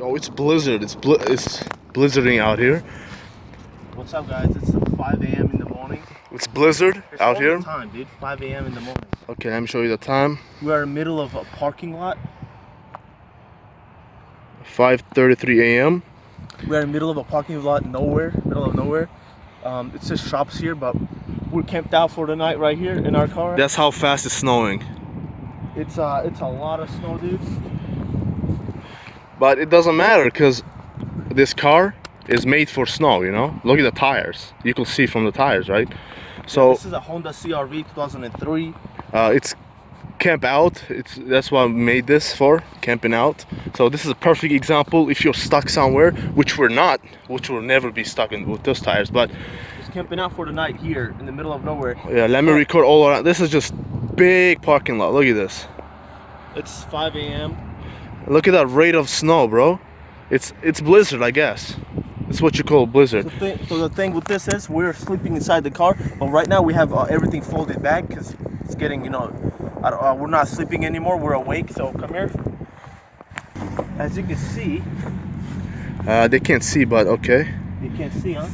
Yo, it's blizzard. It's blizzarding out here. What's up, guys? It's 5 a.m. in the morning. It's blizzard out here. The time, dude. 5 a.m. in the morning. Okay, let me show you the time. We are in the middle of a parking lot. 5:33 a.m. We are in the middle of a parking lot, middle of nowhere. It's just shops here, but we're camped out for the night right here in our car. That's how fast it's snowing. It's a lot of snow, dude. But it doesn't matter because this car is made for snow, you know? Look at the tires. You can see from the tires, right? So this is a Honda CRV 2003. It's camp out. That's what I made this for, camping out. So this is a perfect example if you're stuck somewhere, which we're not, which will never be stuck in with those tires, but just camping out for the night here in the middle of nowhere. Yeah, let me record all around. This is just big parking lot. Look at this. It's 5 a.m. Look at that rate of snow, bro. It's blizzard, I guess. It's what you call blizzard. So the thing with this is we're sleeping inside the car, but right now we have everything folded back because it's getting, you know, we're not sleeping anymore. We're awake. So come here. As you can see, they can't see, but okay. You can't see, huh?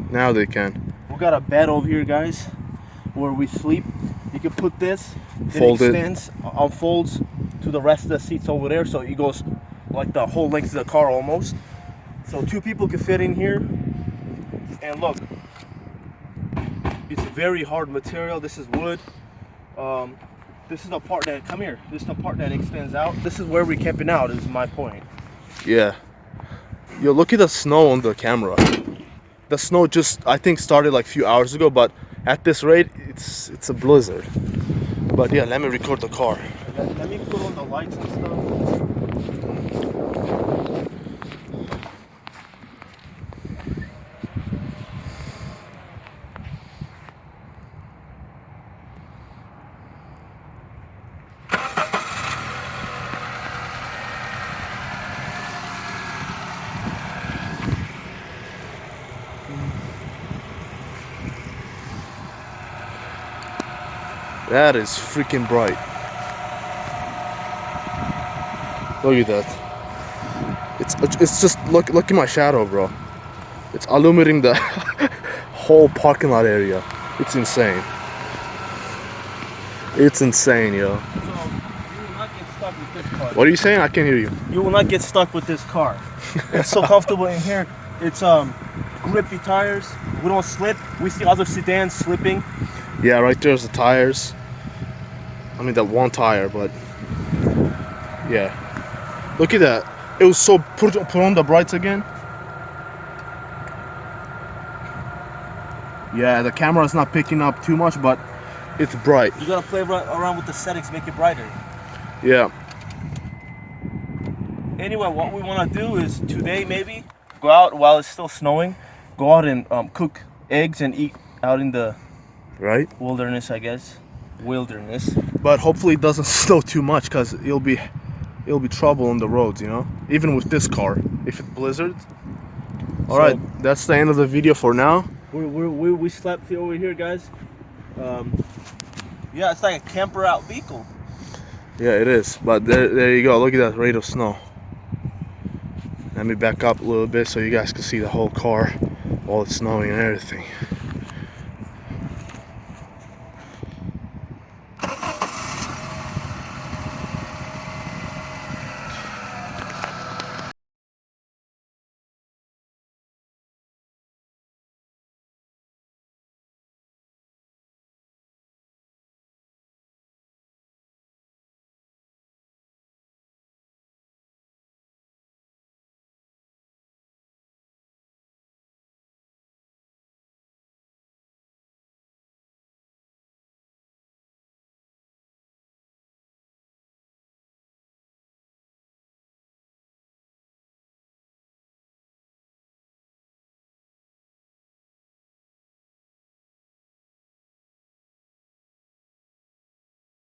Now they can. We got a bed over here, guys, where we sleep. You can put this, Fold it extends, unfolds to the rest of the seats over there, so it goes like the whole length of the car almost. So 2 people can fit in here. And look, it's a very hard material. This is wood. This is the part that, come here, this is the part that extends out. This is where we're camping out, is my point. Yeah. Yo, look at the snow on the camera. The snow just, I think, started like a few hours ago, but at this rate, it's a blizzard. But yeah, let me record the car. Let me put on the lights and stuff. That is freaking bright. Look at that. It's just look at my shadow, bro. It's illuminating the whole parking lot area. It's insane. It's insane, yo. So you will not get stuck with this car. What are you saying? I can't hear you. You will not get stuck with this car. It's so comfortable in here. It's grippy tires. We don't slip. We see other sedans slipping. Yeah, right there's the tires. I mean that one tire, but yeah. Look at that. It was so put on the brights again. Yeah, the camera's not picking up too much, but it's bright. You gotta play around with the settings, make it brighter. Yeah. Anyway, what we want to do is today maybe go out while it's still snowing, go out and cook eggs and eat out in the wilderness, I guess. Wilderness. But hopefully it doesn't snow too much, because it'll be trouble on the roads, you know, even with this car if it blizzards. All right, that's the end of the video for now. We slept over here, guys. Yeah, it's like a camper out vehicle. Yeah, it is. But there you go. Look at that rate of snow. Let me back up a little bit so you guys can see the whole car while it's snowing and everything.